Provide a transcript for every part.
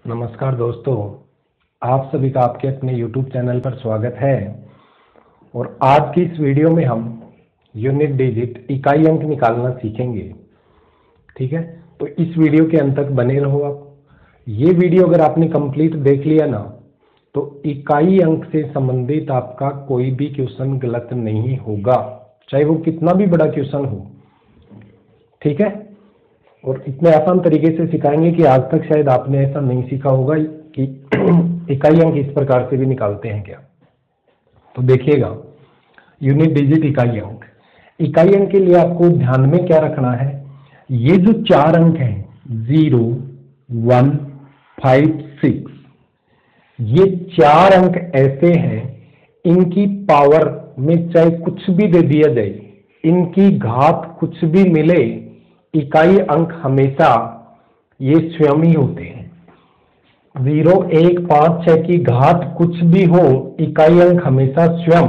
नमस्कार दोस्तों, आप सभी का आपके अपने YouTube चैनल पर स्वागत है। और आज की इस वीडियो में हम यूनिट डिजिट इकाई अंक निकालना सीखेंगे। ठीक है, तो इस वीडियो के अंत तक बने रहो आप। ये वीडियो अगर आपने कंप्लीट देख लिया ना, तो इकाई अंक से संबंधित आपका कोई भी क्वेश्चन गलत नहीं होगा, चाहे वो कितना भी बड़ा क्वेश्चन हो। ठीक है, और इतने आसान तरीके से सिखाएंगे कि आज तक शायद आपने ऐसा नहीं सीखा होगा कि इकाई अंक इस प्रकार से भी निकालते हैं क्या। तो देखिएगा, यूनिट डिजिट इकाई अंक। इकाई अंक के लिए आपको ध्यान में क्या रखना है, ये जो चार अंक हैं 0, 1, 5, 6, ये चार अंक ऐसे हैं, इनकी पावर में चाहे कुछ भी दे दिया जाए, इनकी घात कुछ भी मिले, इकाई अंक हमेशा ये स्वयं ही होते हैं। 0, 1, 5, 6 की घात कुछ भी हो, इकाई अंक हमेशा स्वयं।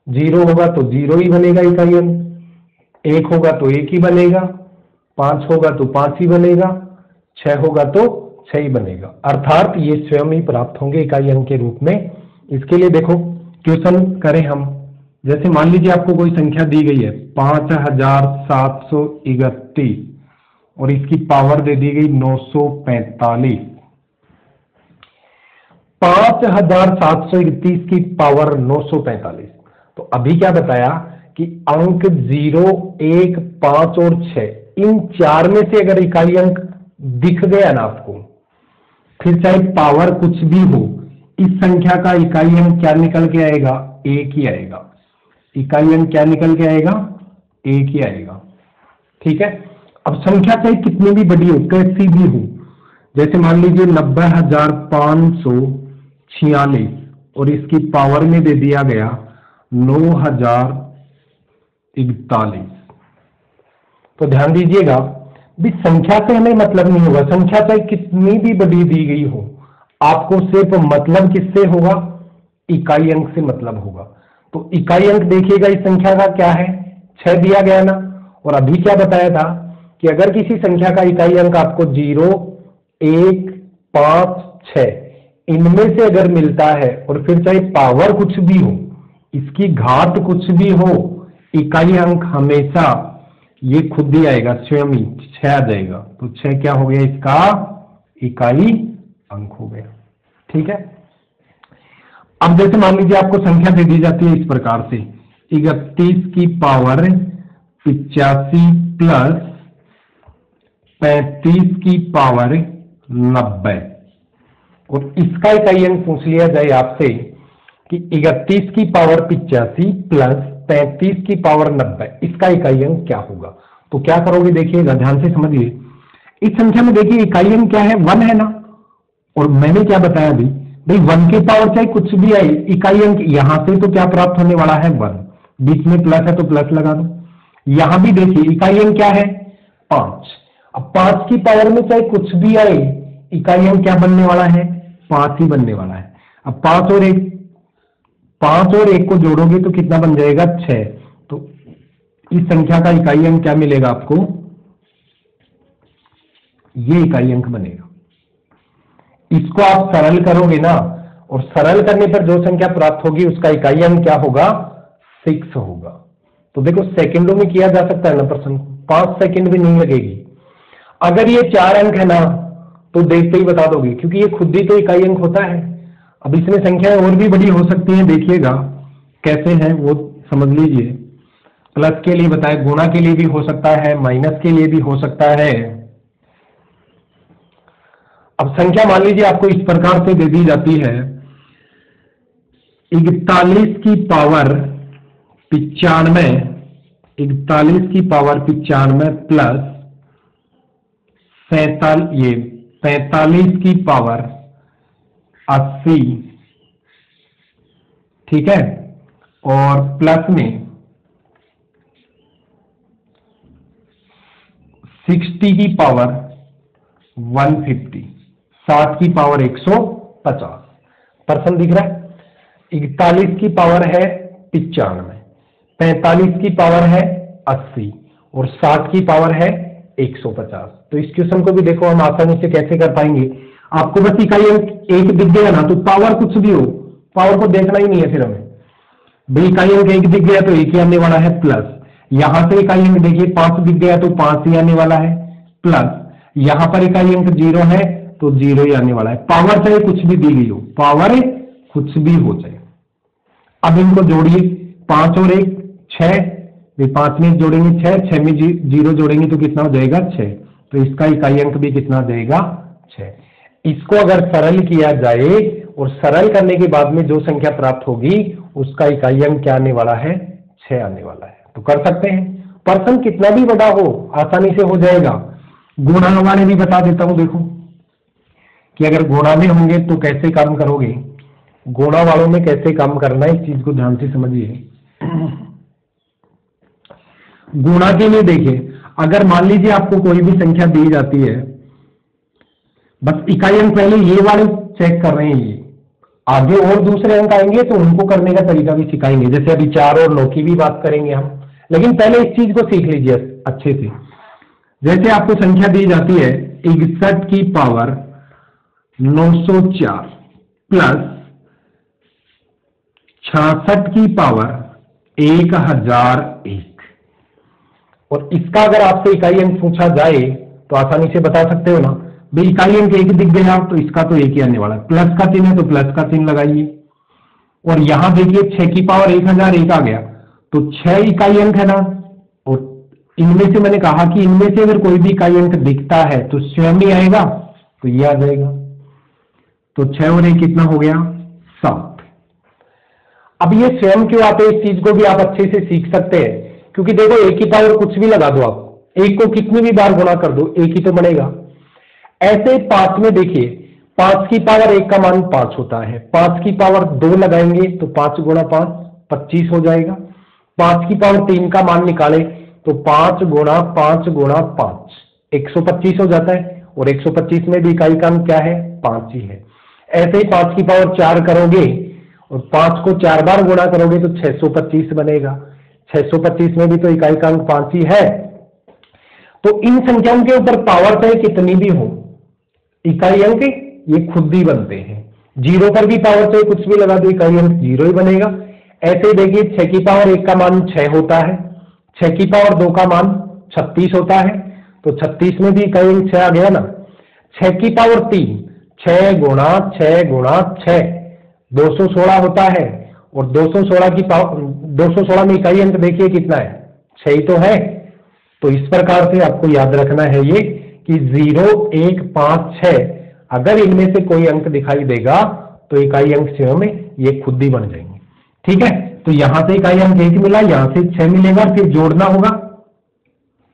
0 होगा तो 0 ही बनेगा इकाई अंक, 1 होगा तो 1 ही बनेगा, 5 होगा तो 5 ही बनेगा, 6 होगा तो 6 ही बनेगा। अर्थात ये स्वयं ही प्राप्त होंगे इकाई अंक के रूप में। इसके लिए देखो, क्वेश्चन करें हम। जैसे मान लीजिए आपको कोई संख्या दी गई है 5731 और इसकी पावर दे दी गई 945। 5731 की पावर 945। तो अभी क्या बताया कि अंक 0, 1, 5 और 6, इन चार में से अगर इकाई अंक दिख गया ना आपको, फिर चाहे पावर कुछ भी हो, इस संख्या का इकाई अंक क्या निकल के आएगा, 1 ही आएगा। इकाई अंक क्या निकल के आएगा, 1 ही आएगा। ठीक है, अब संख्या चाहे कितनी भी बड़ी हो, कैसी भी हो, जैसे मान लीजिए 90,546 और इसकी पावर में दे दिया गया 9041। तो ध्यान दीजिएगा भी, संख्या से हमें मतलब नहीं होगा, संख्या चाहे कितनी भी बड़ी दी गई हो, आपको सिर्फ मतलब किससे होगा, इकाई अंक से मतलब होगा। तो इकाई अंक देखिएगा, इस संख्या का क्या है, 6 दिया गया ना। और अभी क्या बताया था कि अगर किसी संख्या का इकाई अंक आपको 0, 1, 5, 6 इनमें से अगर मिलता है, और फिर चाहे पावर कुछ भी हो, इसकी घात कुछ भी हो, इकाई अंक हमेशा ये खुद ही आएगा, स्वयं ही 6 आ जाएगा। तो 6 क्या हो गया, इसका इकाई अंक हो गया। ठीक है, अब जैसे मान लीजिए आपको संख्या दे दी जाती है इस प्रकार से, 31 की पावर 85 प्लस 35 की पावर 90, और इसका इकाई अंक पूछ लिया जाए आपसे कि 31 की पावर 85 प्लस 35 की पावर 90, इसका इकाई अंक क्या होगा। तो क्या करोगे, देखिएगा, ध्यान से समझिए। इस संख्या में देखिए इकाई अंक क्या है, 1 है ना। और मैंने क्या बताया अभी, भाई 1 की पावर चाहे कुछ भी आई, इकाई अंक यहां से तो क्या प्राप्त होने वाला है, 1। बीच में प्लस है तो प्लस लगा दो। यहां भी देखिए इकाई अंक क्या है, 5। अब 5 की पावर में चाहे कुछ भी आए, इकाई अंक क्या बनने वाला है, 5 ही बनने वाला है। अब 5 और 1 को जोड़ोगे तो कितना बन जाएगा, 6। तो इस संख्या का इकाई अंक क्या मिलेगा आपको, ये इकाई अंक बनेगा। इसको आप सरल करोगे ना, और सरल करने पर जो संख्या प्राप्त होगी उसका इकाई अंक क्या होगा, 6 होगा। तो देखो, सेकंडों में किया जा सकता है ना प्रश्न, 5 सेकंड भी नहीं लगेगी। अगर ये 4 अंक है ना, तो देखते ही बता दोगे, क्योंकि ये खुद ही तो इकाई अंक होता है। अब इसमें संख्याएं और भी बड़ी हो सकती हैं, देखिएगा कैसे है वो समझ लीजिए। प्लस के लिए बताए, गुणा के लिए भी हो सकता है, माइनस के लिए भी हो सकता है। अब संख्या मान लीजिए आपको इस प्रकार से दे दी जाती है, 41 की पावर 95, 41 की पावर 95 प्लस 45 की पावर 80। ठीक है, और प्लस में 60 की पावर 150, 60 की पावर 150। पर्सन दिख रहा है, 41 की पावर है 95, 45 की पावर है 80 और 60 की पावर है 150। तो इस क्वेश्चन को भी देखो हम आसानी से कैसे कर पाएंगे। आपको बस इकाई अंक एक दिख गया ना, तो पावर कुछ भी हो, पावर को देखना ही नहीं है फिर हमें। भाई इकाई अंक एक दिख गया तो एक ही आने वाला है प्लस, यहां से इकाई अंक देखिए 5 दिख गया तो 5 ही आने वाला है प्लस, यहां पर इकाई अंक 0 है तो 0 ही आने वाला है। पावर चाहे कुछ भी दी गई हो, पावर कुछ भी हो जाए। अब इनको जोड़िए, 5 और 1 6, 5 में जोड़ेंगे 6, 6 में 0 जोड़ेंगे तो कितना हो जाएगा 6, तो इसका इकाई अंक भी कितना देगा 6। इसको अगर सरल किया जाए और सरल करने के बाद में जो संख्या प्राप्त होगी उसका इकाई अंक क्या आने वाला है 6 आने वाला है। तो कर सकते हैं, पर्सन कितना भी बड़ा हो आसानी से हो जाएगा। गुणा वाले भी बता देता हूं, देखो कि अगर गुणा में होंगे तो कैसे काम करोगे, गुणा वालों में कैसे काम करना है, इस चीज को ध्यान से समझिए। गुणा के लिए देखिए, अगर मान लीजिए आपको कोई भी संख्या दी जाती है, बस इकाई अंक पहले ये वाले चेक कर रहे हैं, ये आगे और दूसरे अंक आएंगे तो उनको करने का तरीका भी सिखाएंगे, जैसे अभी 4 और 9 की भी बात करेंगे हम, लेकिन पहले इस चीज को सीख लीजिए अच्छे से। जैसे आपको संख्या दी जाती है 61 की पावर 904 प्लस 66 की पावर 1001, और इसका अगर आपसे इकाई अंक पूछा जाए तो आसानी से बता सकते हो ना, भाई इकाई अंक एक दिख गया तो इसका तो एक ही आने वाला है, प्लस का चिन्ह है तो प्लस का चिन्ह लगाइए, और यहां देखिए 6 की पावर 1001 आ गया तो 6 इकाई अंक है ना, और इनमें से मैंने कहा कि इनमें से अगर कोई भी इकाई अंक दिखता है तो स्वयं ही आएगा, तो ये आ जाएगा, तो 6 और 1 कितना हो गया 7। अब ये स्वयं क्यों आते हैं, इस चीज को भी आप अच्छे से सीख सकते हैं, क्योंकि देखो एक की पावर कुछ भी लगा दो आप, एक को कितनी भी बार गुणा कर दो एक ही तो बनेगा। ऐसे 5 में देखिए 5 की पावर 1 का मान 5 होता है, 5 की पावर 2 लगाएंगे तो 5 गुणा 5 25 हो जाएगा, 5 की पावर 3 का मान निकाले तो 5 गुणा 5 गुणा 5 125 हो जाता है, और 125 में भी इकाई का अंक क्या है 5 ही है। ऐसे ही 5 की पावर 4 करोगे और 5 को 4 बार गुणा करोगे तो 625 बनेगा, 625 में भी तो इकाई का अंक 5 ही है। तो इन संख्याओं के ऊपर पावर चाहे कितनी भी हो, इकाई अंक ये खुद ही बनते हैं। 0 पर भी पावर चाहे कुछ भी लगा दो इकाई अंक 0 ही बनेगा। ऐसे ही देखिए 6 की पावर 1 का मान 6 होता है, 6 की पावर 2 का मान 36 होता है, तो 36 में भी इकाई अंक 6 आ गया ना। 6 की पावर 3 6 गुणा 6 गुणा 6 216 होता है, और 216 की पावर 216 में इकाई अंक देखिए कितना है 6 ही तो है। तो इस प्रकार से आपको याद रखना है ये कि 0 1 5 6 अगर इनमें से कोई अंक दिखाई देगा तो इकाई अंक 6 में ये खुद ही बन जाएंगे। ठीक है, तो यहां से इकाई अंक 1 मिला, यहां से 6 मिलेगा, फिर जोड़ना होगा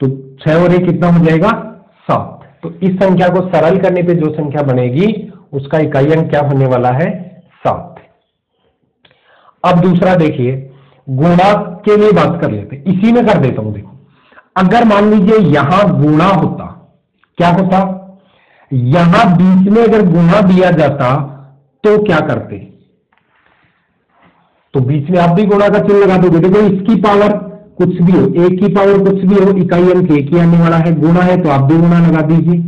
तो 6 और 1 कितना हो जाएगा 7। तो इस संख्या को सरल करने पे जो संख्या बनेगी उसका इकाई अंक क्या होने वाला है 7। अब दूसरा देखिए, गुणा के लिए बात कर लेते, इसी में कर देता हूं। देखो अगर मान लीजिए यहां गुणा होता, क्या होता, यहां बीच में अगर गुणा दिया जाता तो क्या करते, तो बीच में आप भी गुणा का चिन्ह लगा दोगे। देखो इसकी पावर कुछ भी हो, एक की पावर कुछ भी हो, इकाई अंक एक ही आने वाला है, गुणा है तो आप भी गुणा लगा दीजिए।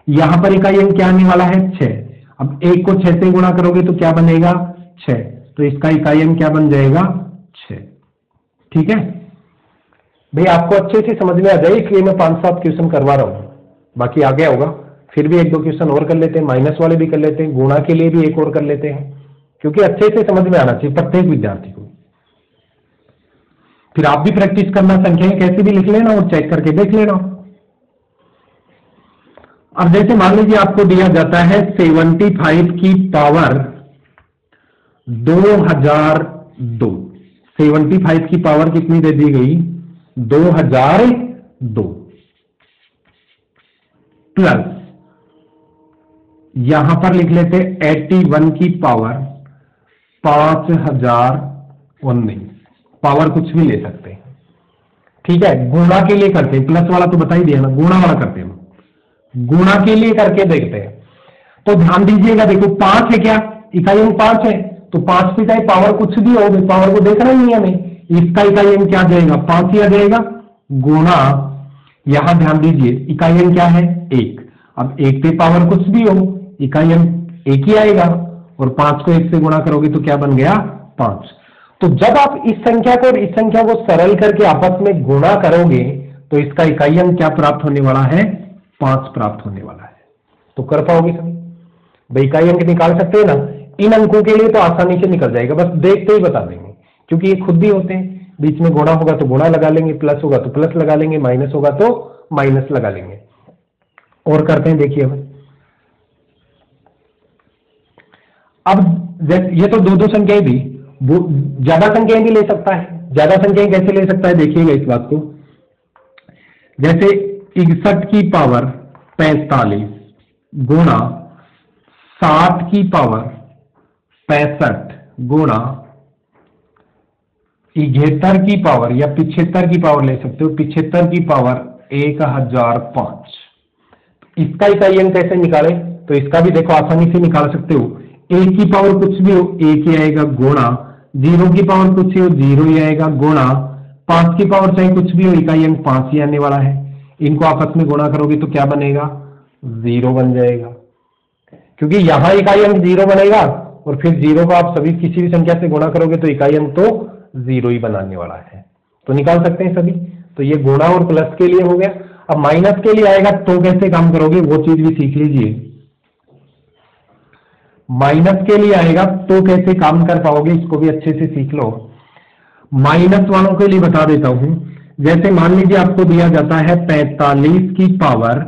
यहां पर इकाई अंक क्या आने वाला है 6, अब 1 को 6 से गुणा करोगे तो क्या बनेगा 6, तो इसका इकाई अंक क्या बन जाएगा 6। ठीक है भाई, आपको अच्छे से समझ में आ जाए इसलिए मैं 5-7 क्वेश्चन करवा रहा हूं, बाकी आगे होगा, फिर भी 1-2 क्वेश्चन और कर लेते हैं, माइनस वाले भी कर लेते हैं, गुणा के लिए भी एक और कर लेते हैं, क्योंकि अच्छे से समझ में आना चाहिए प्रत्येक विद्यार्थी को। फिर आप भी प्रैक्टिस करना, संख्याएं कैसे भी लिख लेना और चेक करके देख लेना। अब जैसे मान लीजिए आपको दिया जाता है 75 की पावर 2002, 75 की पावर कितनी दे दी गई 2002 प्लस यहां पर लिख लेते 81 की पावर 5019, पावर कुछ भी ले सकते हैं। ठीक है, गुणा के लिए करते हैं, प्लस वाला तो बता ही दिया ना, गुणा वाला करते हैं, गुणा के लिए करके देखते हैं। तो ध्यान दीजिएगा, देखो 5 है, क्या इकाई अंक 5 है, तो 5 पे चाहे पावर कुछ भी हो, पावर को देखना ही नहीं हमें, इसका इकाई अंक क्या आ जाएगा 5 ही आ जाएगा, गुणा यहां ध्यान दीजिए इकाई अंक क्या है 1, अब 1 पे पावर कुछ भी हो, इकाई अंक एक ही आएगा, और 5 को 1 से गुणा करोगे तो क्या बन गया 5। तो जब आप इस संख्या को और इस संख्या को सरल करके आपस में गुणा करोगे तो इसका इकाई अंक क्या प्राप्त होने वाला है, 5 प्राप्त होने वाला है। तो कर पाओगे सभी भाई, इकाई अंक निकाल सकते हैं ना। इन अंकों के लिए तो आसानी से निकल जाएगा, बस देखते ही बता देंगे, क्योंकि ये खुद भी होते हैं। बीच में गुणा होगा तो गुणा लगा लेंगे, प्लस होगा तो प्लस लगा लेंगे, माइनस होगा तो माइनस लगा लेंगे। और करते हैं, देखिए अब ये तो दो संख्याएं भी, ज्यादा संख्याएं भी ले सकता है। ज्यादा संख्याएं कैसे ले सकता है, देखिएगा इस बात को। जैसे 61 की पावर 45 गुणा 60 की पावर 65 गुणा 71 की पावर या 75 की पावर ले सकते हो, 75 की पावर 1005। इसका इकाई अंक कैसे निकाले, तो इसका भी देखो आसानी से निकाल सकते हो। 1 की पावर कुछ भी हो 1 ही आएगा, गुणा 0 की पावर कुछ ही हो 0 ही आएगा, गुणा 5 की पावर चाहे कुछ भी हो इकाई अंक 5 ही आने वाला है। इनको आपस में गुणा करोगे तो क्या बनेगा, 0 बन जाएगा, क्योंकि यहां इकाई अंक 0 बनेगा और फिर 0 को आप सभी किसी भी संख्या से गुणा करोगे तो इकाई अंक तो 0 ही बनाने वाला है। तो निकाल सकते हैं सभी। तो ये गुणा और प्लस के लिए हो गया। अब माइनस के लिए आएगा तो कैसे काम करोगे वो चीज भी सीख लीजिए। माइनस के लिए आएगा तो कैसे काम कर पाओगे, इसको भी अच्छे से सीख लो। माइनस वालों के लिए बता देता हूं। जैसे मान लीजिए आपको दिया जाता है 45 की पावर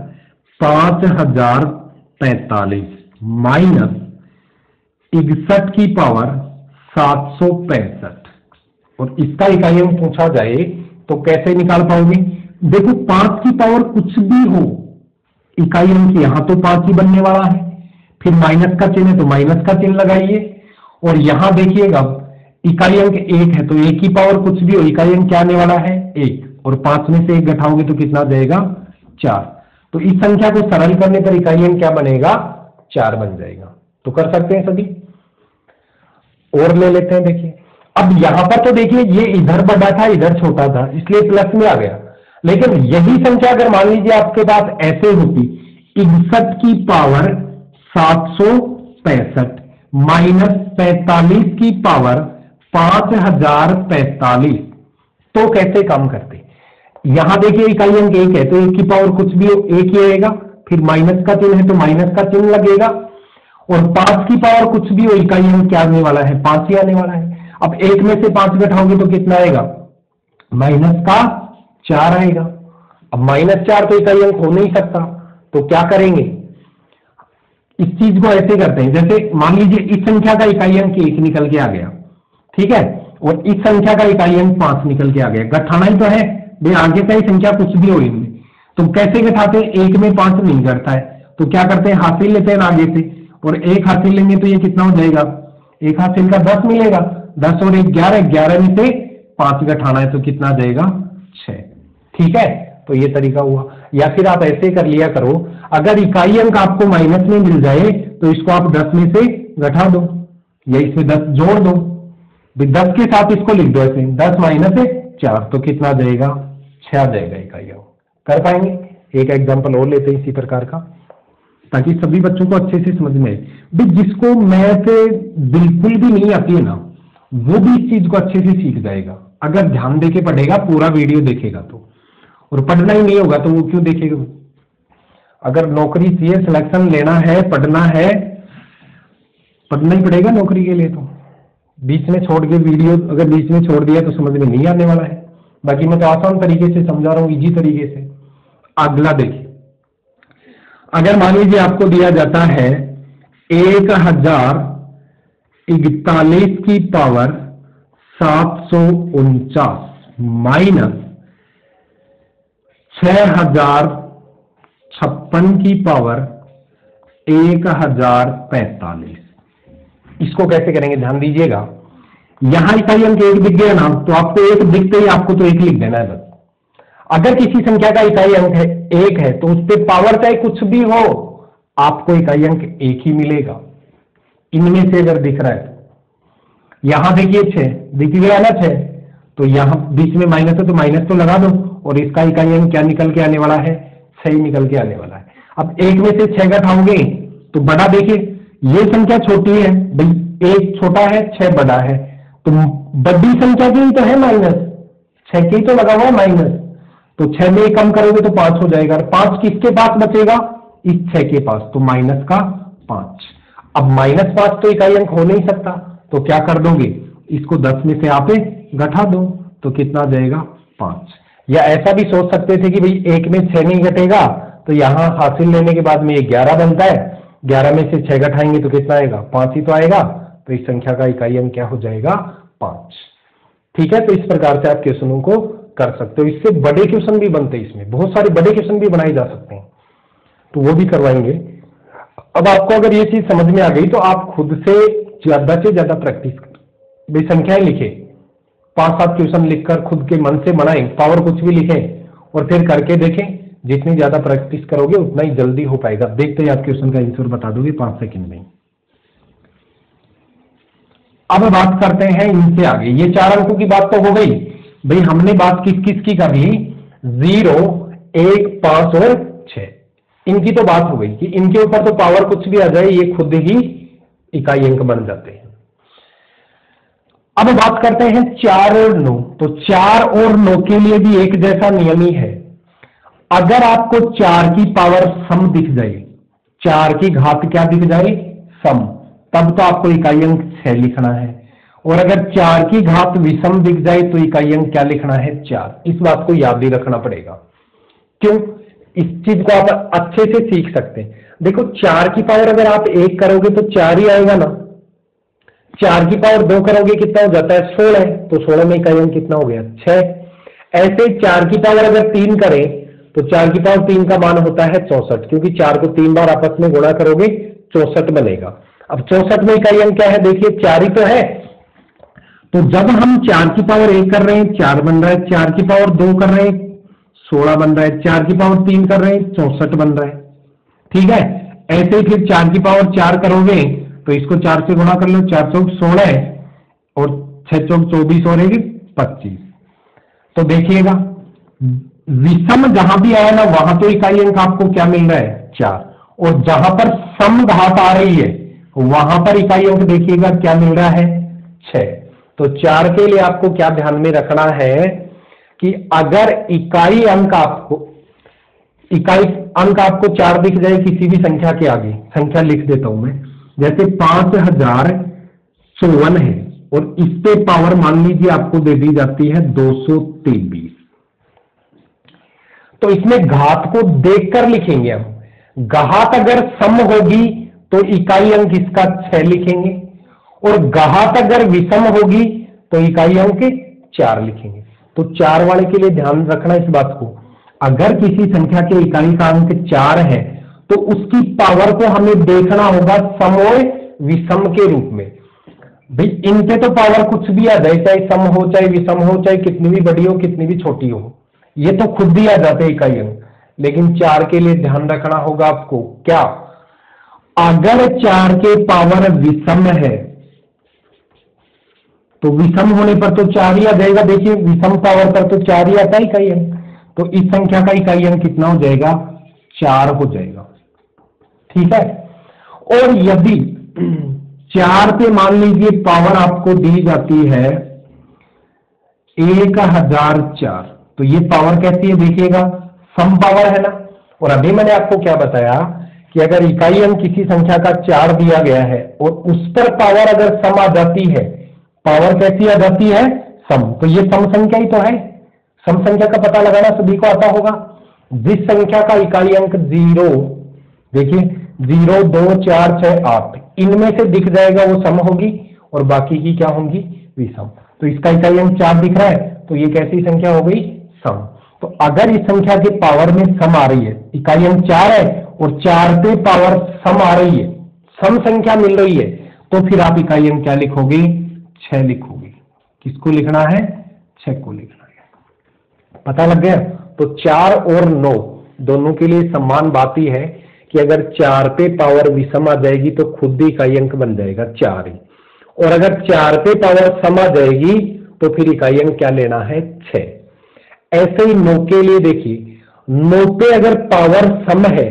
5045 माइनस 61 की पावर 765, और इसका इकाई अंक पूछा जाए तो कैसे निकाल पाओगे। देखो 5 की पावर कुछ भी हो इकाई अंक यहां तो 5 ही बनने वाला है, फिर माइनस का चिन्ह है तो माइनस का चिन्ह लगाइए, और यहां देखिएगा इकाई अंक 1 है तो 1 की पावर कुछ भी हो इकाई अंक क्या आने वाला है 1, और 5 में से 1 घटाओगे तो कितना जाएगा 4। तो इस संख्या को सरल करने पर इकाई अंक क्या बनेगा 4 बन जाएगा। तो कर सकते हैं सभी। और ले लेते हैं, देखिए अब यहां पर तो देखिए ये इधर बड़ा था इधर छोटा था इसलिए प्लस में आ गया, लेकिन यही संख्या अगर मान लीजिए आपके पास ऐसे होती 61 की पावर 765 माइनस 45 की पावर 5045, तो कैसे काम करते। यहां देखिए इकाई अंक 1 है तो 1 की पावर कुछ भी हो 1 ही आएगा, फिर माइनस का चिन्ह है तो माइनस का चिन्ह लगेगा, और 5 की पावर कुछ भी हो इकाई अंक क्या आने वाला है 5 ही आने वाला है। अब 1 में से 5 घटाओगे तो कितना आएगा माइनस का 4 आएगा। अब -4 तो इकाई अंक हो नहीं सकता, तो क्या करेंगे, इस चीज को ऐसे करते हैं। जैसे मान लीजिए इस संख्या का इकाई अंक 1 निकल के आ गया, ठीक है, और इस संख्या का इकाई अंक 5 निकल के आ गया। घटाना ही तो है भाई, आगे का ही संख्या कुछ भी हो इनमें, तो कैसे घटाते हैं, 1 में 5 नहीं घटता है तो क्या करते हैं हासिल लेते हैं आगे से, और 1 हासिल लेंगे तो ये कितना हो जाएगा, 1 हासिल का 10 मिलेगा, 10 और 1 11, 11 में से 5 घटाना है तो कितना जाएगा 6। ठीक है, तो ये तरीका हुआ। या फिर आप ऐसे कर लिया करो, अगर इकाई अंक आपको माइनस में मिल जाए तो इसको आप 10 में से घटा दो या इसमें 10 जोड़ दो, 10 के साथ इसको लिख दो ऐसे 10 माइनस 4 तो कितना जाएगा 6 आ जाएगा इकाई अंक। कर पाएंगे। एक एग्जांपल और लेते हैं इसी प्रकार का, ताकि सभी बच्चों को अच्छे से समझ में आए। जिसको मैथ बिल्कुल भी नहीं आती है ना वो भी इस चीज को अच्छे से सीख जाएगा, अगर ध्यान देके पढ़ेगा, पूरा वीडियो देखेगा तो। और पढ़ना ही नहीं होगा तो वो क्यों देखेगा। अगर नौकरी सीए सिलेक्शन लेना है, पढ़ना है, पढ़ना ही पड़ेगा नौकरी के लिए। तो बीच में छोड़ के वीडियो अगर बीच में छोड़ दिया तो समझ में नहीं आने वाला है। बाकी मैं तो आसान तरीके से समझा रहा हूं, इजी तरीके से। अगला देखिए, अगर मान लीजिए आपको दिया जाता है 1041 की पावर 749 माइनस 6056 की पावर 1045, इसको कैसे करेंगे ध्यान दीजिएगा। यहां इकाई अंक 1 दिख गया ना, तो आपको 1 दिखते ही आपको तो 1 लिख देना है बस। अगर किसी संख्या का इकाई अंक है 1 है तो उस पर पावर चाहे कुछ भी हो आपको इकाई अंक 1 ही मिलेगा, इनमें से अगर दिख रहा है तो। यहां देखिए 6 दिख गया ना 6, तो यहां बीच में माइनस है तो माइनस तो लगा दो, और इसका इकाई अंक क्या निकल के आने वाला है 6 निकल के आने वाला है। अब 1 में से 6 घटाओगे तो बड़ा देखिए, ये संख्या छोटी है भाई, 1 छोटा है 6 बड़ा है, तो बड़ी संख्या की तो है माइनस, 6 की तो लगा हुआ है माइनस, तो 6 में कम करोगे तो 5 हो जाएगा, 5 किसके पास बचेगा, इस 6 के पास, तो माइनस का 5। अब -5 तो इकाई अंक हो नहीं सकता, तो क्या कर दोगे, इसको 10 में से आप घटा दो, तो कितना आ जाएगा 5। या ऐसा भी सोच सकते थे कि भाई 1 में 6 नहीं घटेगा, तो यहां हासिल लेने के बाद में ये 11 बनता है, 11 में से 6 घटाएंगे तो कितना आएगा, 5 ही तो आएगा, तो इस संख्या का इकाई अंक क्या हो जाएगा, 5। ठीक है, तो इस प्रकार से आप क्वेश्चनों को कर सकते हो। इससे बड़े क्वेश्चन भी बनते हैं, इसमें बहुत सारे बड़े क्वेश्चन भी बनाए जा सकते हैं, तो वो भी करवाएंगे। अब आपको अगर ये चीज समझ में आ गई तो आप खुद से ज्यादा प्रैक्टिस भाई संख्याएं लिखे, 5-7 क्वेश्चन लिखकर खुद के मन से बनाएं, पावर कुछ भी लिखें और फिर करके देखें। जितनी ज्यादा प्रैक्टिस करोगे उतना ही जल्दी हो पाएगा। देखते हैं आप क्वेश्चन का आंसर बता दोगे 5 सेकंड में। अब बात करते हैं इनसे आगे, ये 4 अंकों की बात तो हो गई भाई, हमने बात किस किस की करी, 0, 1, 5 और 6, इनकी तो बात हो गई कि इनके ऊपर तो पावर कुछ भी आ जाए ये खुद ही इकाई अंक बन जाते हैं। अब बात करते हैं 4 और 9, तो 4 और 9 के लिए भी एक जैसा नियम ही है। अगर आपको 4 की पावर सम दिख जाए, 4 की घात क्या दिख जाए, सम, तब तो आपको इकाई अंक 6 लिखना है। और अगर 4 की घात विषम दिख जाए तो इकाई अंक क्या लिखना है, 4। इस बात को याद ही रखना पड़ेगा। क्यों, इस चीज को आप अच्छे से सीख सकते हैं। देखो 4 की पावर अगर आप 1 करोगे तो 4 ही आएगा ना, 4 की पावर 2 करोगे कितना हो जाता है, 16, तो 16 में इकाई अंक कितना हो गया, 6। ऐसे 4 की पावर अगर 3 करें तो 4 की पावर 3 का मान होता है 64, क्योंकि 4 को 3 बार आपस में गुणा करोगे 64 बनेगा। अब 64 में इकाई अंक क्या है, देखिए 4 ही तो है, तो जब हम 4 की पावर 1 कर रहे हैं 4 बन रहा है, 4 की पावर 2 कर रहे हैं 16 बन रहा है, 4 की पावर 3 कर रहे हैं 64 बन रहा है। ठीक है, ऐसे ही फिर 4 की पावर 4 करोगे तो इसको 4 से गुणा कर लो, 4 चौक 16 और 6 चौक 24 हो रहेगी 25। तो देखिएगा विषम जहां भी आया ना वहां तो इकाई अंक आपको क्या मिल रहा है, 4, और जहां पर सम घात आ रही है वहां पर इकाई अंक देखिएगा क्या मिल रहा है, 6। तो 4 के लिए आपको क्या ध्यान में रखना है कि अगर इकाई अंक आपको 4 दिख जाए किसी भी संख्या के आगे, संख्या लिख देता हूं मैं, जैसे 5054 है और इस पे पावर मान लीजिए आपको दे दी जाती है 223, तो इसमें घात को देखकर लिखेंगे हम। घात अगर सम होगी तो इकाई अंक इसका 6 लिखेंगे, और घात अगर विषम होगी तो इकाई अंक 4 लिखेंगे। तो 4 वाले के लिए ध्यान रखना इस बात को, अगर किसी संख्या के इकाई का अंक 4 है तो उसकी पावर को हमें देखना होगा सम और विषम के रूप में। भाई इनके तो पावर कुछ भी आ जाए, चाहे सम हो चाहे विषम हो, चाहे कितनी भी बड़ी हो कितनी भी छोटी हो, ये तो खुद ही आ जाते हैं इकाई अंक। लेकिन 4 के लिए ध्यान रखना होगा आपको, क्या, अगर 4 के पावर विषम है तो विषम होने पर तो 4 ही आ जाएगा। देखिए विषम पावर पर तो 4 ही आता है इकाई अंक, तो इस संख्या का इकाई अंक कितना हो जाएगा, 4 हो जाएगा। ठीक है, और यदि 4 पे मान लीजिए पावर आपको दी जाती है 1004, तो ये पावर कैसी है देखिएगा, सम पावर है ना। और अभी मैंने आपको क्या बताया कि अगर इकाई अंक किसी संख्या का 4 दिया गया है और उस पर पावर अगर सम आ जाती है, पावर कैसी आ जाती है, सम, तो ये सम संख्या ही तो है। सम संख्या का पता लगाना सभी को आता होगा। जिस संख्या का इकाई अंक 0, देखिए 0, 2, 4, 6, 8, इनमें से दिख जाएगा वो सम होगी और बाकी की क्या होंगी, विषम। तो इसका इकाई अंक 4 दिख रहा है तो ये कैसी संख्या हो गई, सम। तो अगर इस संख्या की पावर में सम आ रही है, इकाई अंक 4 है और 4 पे पावर सम आ रही है, सम संख्या मिल रही है, तो फिर आप इकाई अंक क्या लिखोगे, 6 लिखोगे। किसको लिखना है, 6 को लिखना है। पता लग गया। तो 4 और 9 दोनों के लिए समान बात ही है कि अगर 4 पे पावर विषम आ जाएगी तो खुद ही इकाई अंक बन जाएगा 4 ही, और अगर 4 पे पावर सम आ जाएगी तो फिर इकाई अंक क्या लेना है, 6। ऐसे ही 9 के लिए देखिए, 9 पे अगर पावर सम है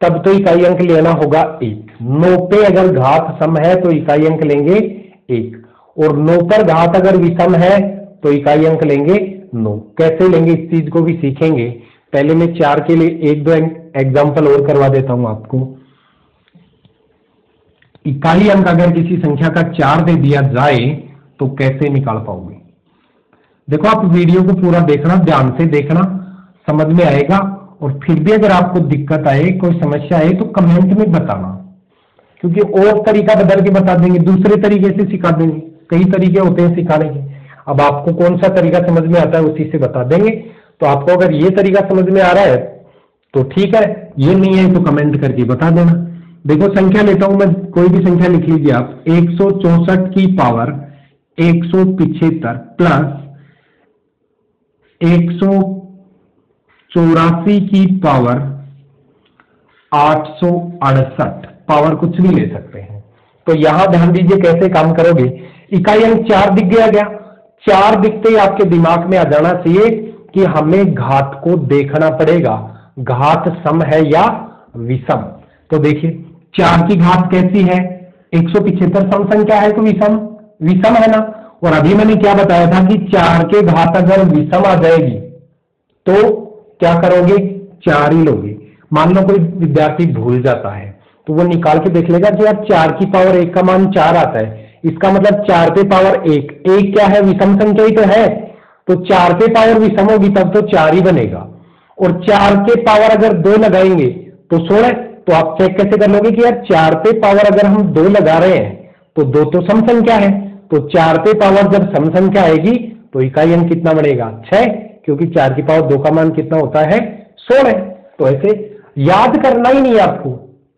तब तो इकाई अंक लेना होगा 1। 9 पे अगर घात सम है तो इकाई अंक लेंगे 1, और 9 पर घात अगर विषम है तो इकाई अंक लेंगे 9। कैसे लेंगे इस चीज को भी सीखेंगे। पहले मैं 4 के लिए 1-2 एग्जाम्पल और करवा देता हूं आपको। इकाई अंक अगर किसी संख्या का 4 दे दिया जाए तो कैसे निकाल पाओगे। देखो आप वीडियो को पूरा देखना, ध्यान से देखना, समझ में आएगा। और फिर भी अगर आपको दिक्कत आए, कोई समस्या आए तो कमेंट में बताना, क्योंकि और तरीका बदल के बता देंगे, दूसरे तरीके से सिखा देंगे। कई तरीके होते हैं सिखाने के। अब आपको कौन सा तरीका समझ में आता है उसी से बता देंगे। तो आपको अगर ये तरीका समझ में आ रहा है तो ठीक है, ये नहीं है तो कमेंट करके बता देना। देखो संख्या लेता हूं मैं, कोई भी संख्या लिख लीजिए आप। 164 की पावर 175 प्लस 184 की पावर 868, पावर कुछ भी ले सकते हैं। तो यहां ध्यान दीजिए कैसे काम करोगे। इकाई अंक 4 दिख गया। 4 दिखते ही आपके दिमाग में आ जाना चाहिए कि हमें घात को देखना पड़ेगा, घात सम है या विषम। तो देखिए 4 की घात कैसी है, 175 सम संख्या है तो विषम है ना। और अभी मैंने क्या बताया था कि 4 के घात अगर विषम आ जाएगी तो क्या करोगे, 4 ही लोगे। मान लो कोई विद्यार्थी भूल जाता है तो वो निकाल के देख लेगा कि यार 4 की पावर 1 का मान 4 आता है, इसका मतलब 4 पे पावर 1 क्या है, विषम संख्या ही तो है। तो 4 पे पावर विषम होगी तब तो 4 ही बनेगा। और 4 के पावर अगर 2 लगाएंगे तो 16। तो आप चेक कैसे कर लोगे कि यार 4 पे पावर अगर हम 2 लगा रहे हैं तो 2 तो सम संख्या है। तो 4 पे पावर जब सम संख्या आएगी तो इकाई अंक कितना बनेगा, 6, क्योंकि 4 की पावर 2 का मान कितना होता है, 16। तो ऐसे याद करना ही नहीं है आपको,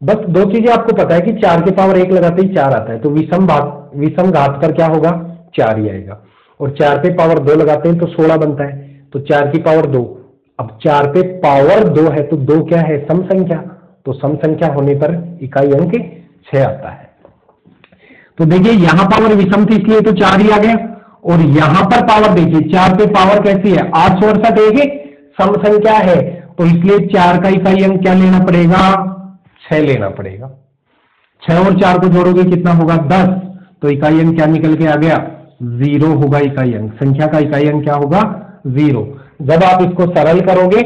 बस 2 चीजें आपको पता है कि 4 के पावर 1 लगाते ही 4 आता है, तो विषम घात पर क्या होगा, 4 ही आएगा। और 4 पे पावर 2 लगाते हैं तो 16 बनता है, तो 4 की पावर 2। अब 4 पे पावर 2 है तो 2 क्या है, सम संख्या। तो सम संख्या होने पर इकाई अंक 6 आता है। तो देखिए यहां पावर विषम थी इसलिए तो 4 ही आ गया। और यहां पर पावर देखिए 4 पे पावर कैसी है, 868 एक सम संख्या है, तो इसलिए 4 का इकाई अंक क्या लेना पड़ेगा, 6 लेना पड़ेगा। 6 और 4 को जोड़ोगे कितना होगा, 10। तो इकाई अंक क्या निकल के आ गया, 0 होगा इकाई अंक। संख्या का इकाई अंक क्या होगा, 0। जब आप इसको सरल करोगे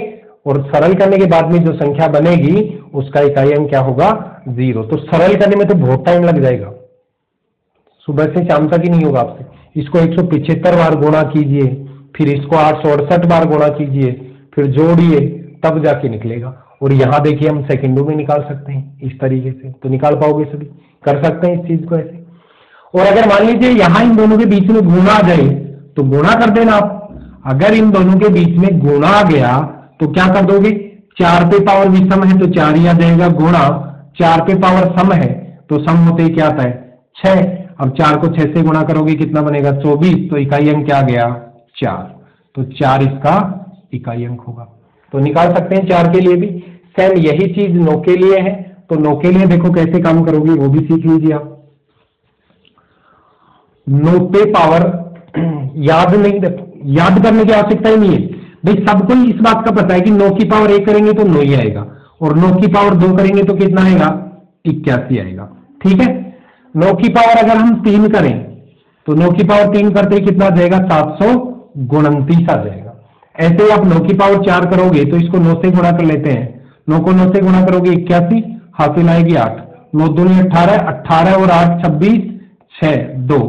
और सरल करने के बाद में जो संख्या बनेगी उसका इकाई अंक क्या होगा, 0। तो सरल करने में तो बहुत टाइम लग जाएगा, सुबह से शाम तक ही नहीं होगा आपसे। इसको 175 बार गुणा कीजिए, फिर इसको 868 बार गुणा कीजिए, फिर जोड़िए, तब जाके निकलेगा। और यहां देखिए हम सेकंडों में निकाल सकते हैं इस तरीके से, तो निकाल पाओगे सभी, कर सकते हैं इस चीज को ऐसे। और अगर मान लीजिए यहां इन दोनों के बीच में गुणा आ जाए तो गुणा कर देना आप। अगर इन दोनों के बीच में गुणा आ गया तो क्या कर दोगे, 4 पे पावर विषम है तो 4 ही आ जाएगा, गुणा 4 पे पावर सम है तो सम होते ही क्या आता है, 6। अब 4 को 6 से गुणा करोगे कितना बनेगा, 24। तो इकाई अंक क्या आ गया, 4। तो 4 इसका इकाई अंक होगा। तो निकाल सकते हैं 4 के लिए भी। सेम यही चीज 9 के लिए है। तो 9 के लिए देखो कैसे काम करोगे वो भी सीख लीजिए आप। 9 पे पावर याद करने की आवश्यकता ही नहीं है भाई, सबको इस बात का पता है कि 9 की पावर 1 करेंगे तो 9 ही आएगा, और 9 की पावर 2 करेंगे तो कितना आएगा, 81 आएगा। ठीक है, 9 की पावर अगर हम 3 करें तो 9 की पावर 3 करते ही कितना आ जाएगा, 729 आ जाएगा। ऐसे ही आप 9 की पावर 4 करोगे तो इसको 9 से गुणा कर लेते हैं। 9 को 9 से गुणा करोगे 81, हासिल आएगी 8। 9 दूनी 18, 18 और 8 26, 6 2।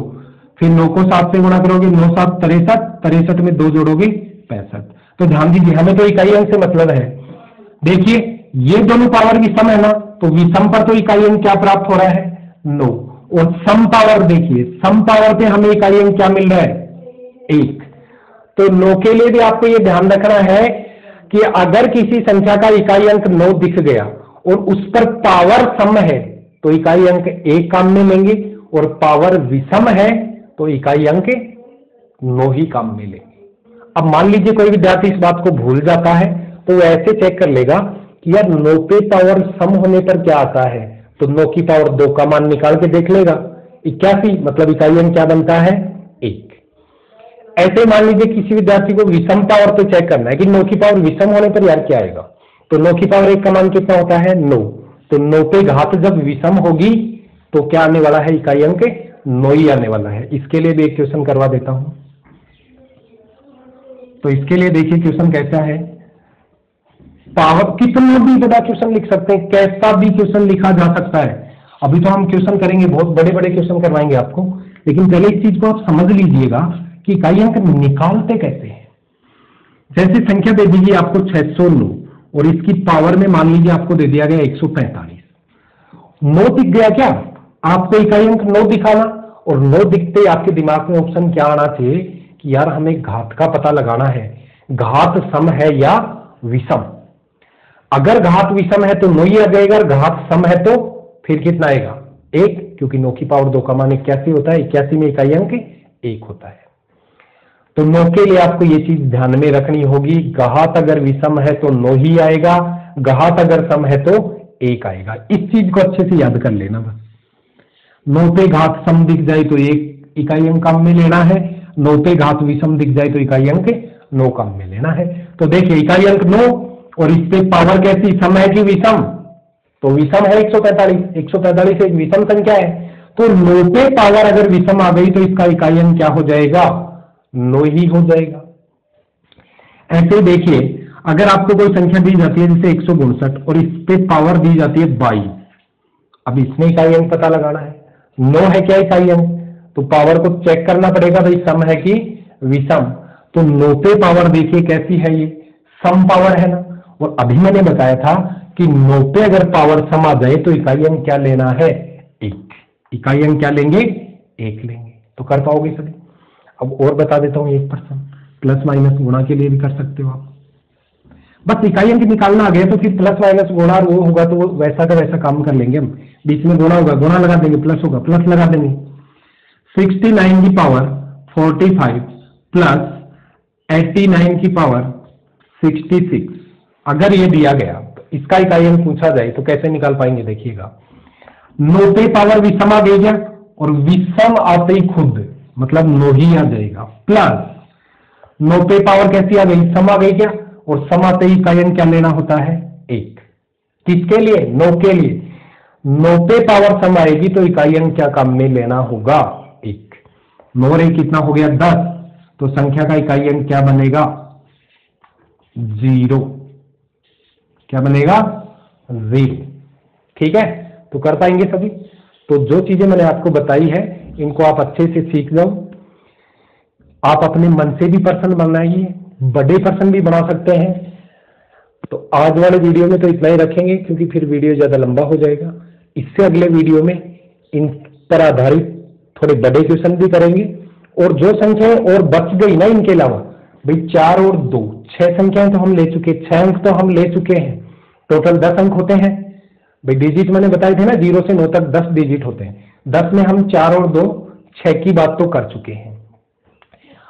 फिर 9 को 7 से गुणा करोगे, 9 7 63, 63 में 2 जोड़ोगे 65। तो ध्यान दीजिए हमें तो इकाई अंक से मतलब है। देखिए ये दोनों पावर विषम है ना, तो विषम पर तो इकाई अंक क्या प्राप्त हो रहा है, 9। और सम पावर देखिए, सम पावर पे हमें इकाई अंक क्या मिल रहा है, 1। तो 9 के लिए भी आपको ये ध्यान रखना है कि अगर किसी संख्या का इकाई अंक 9 दिख गया और उस पर पावर सम है तो इकाई अंक 1 काम में लेंगे, और पावर विषम है तो इकाई अंक 9 ही काम में लेंगे। अब मान लीजिए कोई विद्यार्थी इस बात को भूल जाता है तो वो ऐसे चेक कर लेगा कि यार 9 पे पावर सम होने पर क्या आता है, तो 9 की पावर 2 का मान निकाल के देख लेगा, 81, मतलब इकाई अंक क्या बनता है, 1। ऐसे मान लीजिए किसी विद्यार्थी को विषम पावर पे चेक करना है कि 9 की पावर विषम होने पर यार क्या आएगा, तो 9 की पावर 1 का मान कितना होता है 9। तो 9 पे घात जब विषम होगी तो क्या आने वाला है, इकाई अंक 9 ही आने वाला है। इसके लिए भी एक क्वेश्चन करवा देता हूं। तो इसके लिए देखिए क्वेश्चन कैसा है, पावर कितना भी बड़ा क्वेश्चन लिख सकते हैं, कैसा भी क्वेश्चन लिखा जा सकता है। अभी तो हम क्वेश्चन करेंगे, बहुत बड़े बड़े क्वेश्चन करवाएंगे आपको, लेकिन पहले इस चीज को आप समझ लीजिएगा कि इकाई अंक निकालते कैसे हैं। जैसे संख्या दे दीजिए आपको 609 और इसकी पावर में मान लीजिए आपको दे दिया गया 145। 9 दिख गया क्या, आपको इकाई अंक 9 दिखाना, और 9 दिखते ही आपके दिमाग में ऑप्शन क्या आना चाहिए कि यार हमें घात का पता लगाना है, घात सम है या विषम। अगर घात विषम है तो 9 ही आ जाएगा, घात सम है तो फिर कितना आएगा 1, क्योंकि 9 की पावर 2 का मान 81 होता है, 81 में इकाई अंक 1 होता है। तो 9 के लिए आपको ये चीज ध्यान में रखनी होगी, घात अगर विषम है तो 9 ही आएगा, घात अगर सम है तो 1 आएगा। इस चीज को अच्छे से याद कर लेना बस। 9 पे घात सम दिख जाए तो 1 इकाई अंक काम में लेना है, 9 पे घात विषम दिख जाए तो इकाई अंक 9 काम में लेना है। तो देखिए इकाई अंक 9 और इस पे पावर कैसी, सम है कि विषम, तो विषम है 145, 145 एक विषम संख्या है, तो 9 पे पावर अगर विषम आ गई तो इसका इकाई अंक क्या हो जाएगा 9 ही हो जाएगा। ऐसे देखिए अगर आपको कोई संख्या दी जाती है जैसे 162 और इस पे पावर दी जाती है 22, अब इसमें इकाई अंक पता लगाना है, 9 है क्या इकाई अंक, तो पावर को चेक करना पड़ेगा भाई सम है कि विषम। तो 9 पे पावर देखिए कैसी है, ये सम पावर है ना, और अभी मैंने बताया था कि 9 पे अगर पावर सम आ जाए तो इकाई अंक क्या लेना है 1, इकाई अंक क्या लेंगे 1 लेंगे। तो कर पाओगे सभी। अब और बता देता हूं 1%, प्लस माइनस गुणा के लिए भी कर सकते हो आप। बस इकाई अंक निकालना आ गया तो फिर प्लस माइनस गुणा वो होगा तो वो वैसा का वैसा काम कर लेंगे हम। बीच में गुणा होगा, गुणा लगा देंगे, प्लस होगा, प्लस लगा देंगे। 69 की पावर 45 प्लस 89 की पावर 66, अगर ये दिया गया तो इसका इकाई अंक पूछा जाए तो कैसे निकाल पाएंगे, देखिएगा 9 पे पावर विषम आ गई क्या, और विषम आते ही खुद मतलब 9 ही आ जाएगा, प्लस 9 पे पावर कैसी आ गई, सम आ गई क्या, और सम आते ही इकाई अंक क्या लेना होता है 1। किसके लिए 9 के लिए, 9 पे पावर सम आएगी तो इकाई अंक क्या काम में लेना होगा 1। 9 और 1 कितना हो गया 10, तो संख्या का इकाई अंक क्या बनेगा 0, क्या बनेगा 0। ठीक है, तो कर पाएंगे सभी। तो जो चीजें मैंने आपको बताई है इनको आप अच्छे से सीख जाओ। आप अपने मन से भी पर्सन बनाइए, बड़े पर्सन भी बना सकते हैं। तो आज वाले वीडियो में तो इतना ही रखेंगे क्योंकि फिर वीडियो ज्यादा लंबा हो जाएगा। इससे अगले वीडियो में इन पर आधारित थोड़े बड़े क्वेश्चन भी करेंगे, और जो संख्याएं और बच गई ना इनके अलावा, भाई 4 और 2 6 संख्याएं तो हम ले चुके, 6 अंक तो हम ले चुके हैं, टोटल 10 अंक होते हैं। भाई डिजिट मैंने बताए थे ना 0 से 9 तक 10 डिजिट होते हैं, 10 में हम 4 और 2 6 की बात तो कर चुके हैं।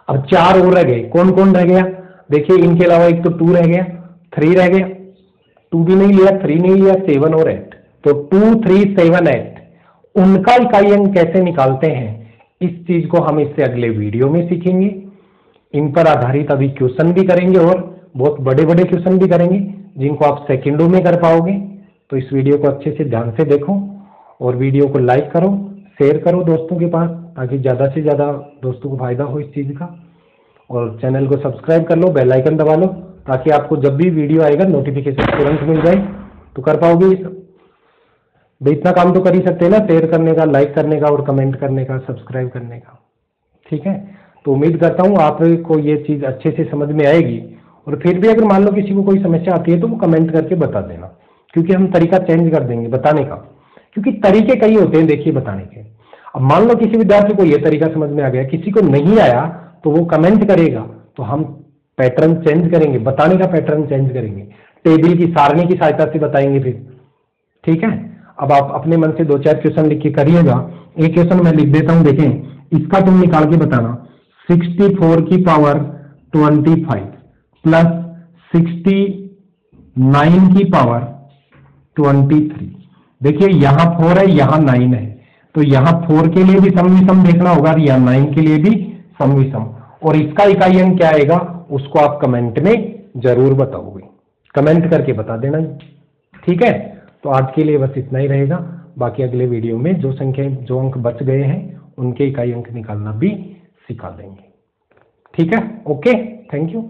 अब 4 और रह गए, कौन कौन रह गया, देखिए इनके अलावा एक तो 2 रह गया, 3 रह गया, 2 भी नहीं लिया, 3 नहीं लिया, 7 और 8, तो 2 3 7 8 उनका इकाई अंक कैसे निकालते हैं इस चीज को हम इससे अगले वीडियो में सीखेंगे। इन पर आधारित अभी क्वेश्चन भी करेंगे और बहुत बड़े बड़े क्वेश्चन भी करेंगे जिनको आप सेकंडों में कर पाओगे। तो इस वीडियो को अच्छे से ध्यान से देखो और वीडियो को लाइक करो, शेयर करो दोस्तों के पास, ताकि ज़्यादा से ज़्यादा दोस्तों को फायदा हो इस चीज़ का। और चैनल को सब्सक्राइब कर लो, बेल आइकन दबा लो, ताकि आपको जब भी वीडियो आएगा नोटिफिकेशन तुरंत मिल जाए। तो कर पाओगे ये सब, भाई इतना काम तो कर ही सकते हैं ना, शेयर करने का, लाइक करने का और कमेंट करने का, सब्सक्राइब करने का। ठीक है, तो उम्मीद करता हूँ आपको ये चीज़ अच्छे से समझ में आएगी। और फिर भी अगर मान लो किसी को कोई समस्या आती है तो वो कमेंट करके बता देना, क्योंकि हम तरीका चेंज कर देंगे बताने का, क्योंकि तरीके कई होते हैं देखिए बताने के। अब मान लो किसी विद्यार्थी को ये तरीका समझ में आ गया, किसी को नहीं आया तो वो कमेंट करेगा, तो हम पैटर्न चेंज करेंगे, बताने का पैटर्न चेंज करेंगे, टेबल की सारणी की सहायता से बताएंगे फिर। ठीक है, अब आप अपने मन से 2-4 क्वेश्चन लिख के करिएगा। एक क्वेश्चन मैं लिख देता हूं, देखें इसका तुम निकाल के बताना। 64 की पावर 25 प्लस 69 की पावर 23। देखिए यहाँ 4 है, यहाँ 9 है, तो यहाँ 4 के लिए भी सम विषम देखना होगा और यहाँ 9 के लिए भी सम विषम, और इसका इकाई अंक क्या आएगा उसको आप कमेंट में जरूर बताओगे। कमेंट करके बता देना। ठीक है, तो आज के लिए बस इतना ही रहेगा। बाकी अगले वीडियो में जो अंक बच गए हैं उनके इकाई अंक निकालना भी सिखा देंगे। ठीक है, ओके, थैंक यू।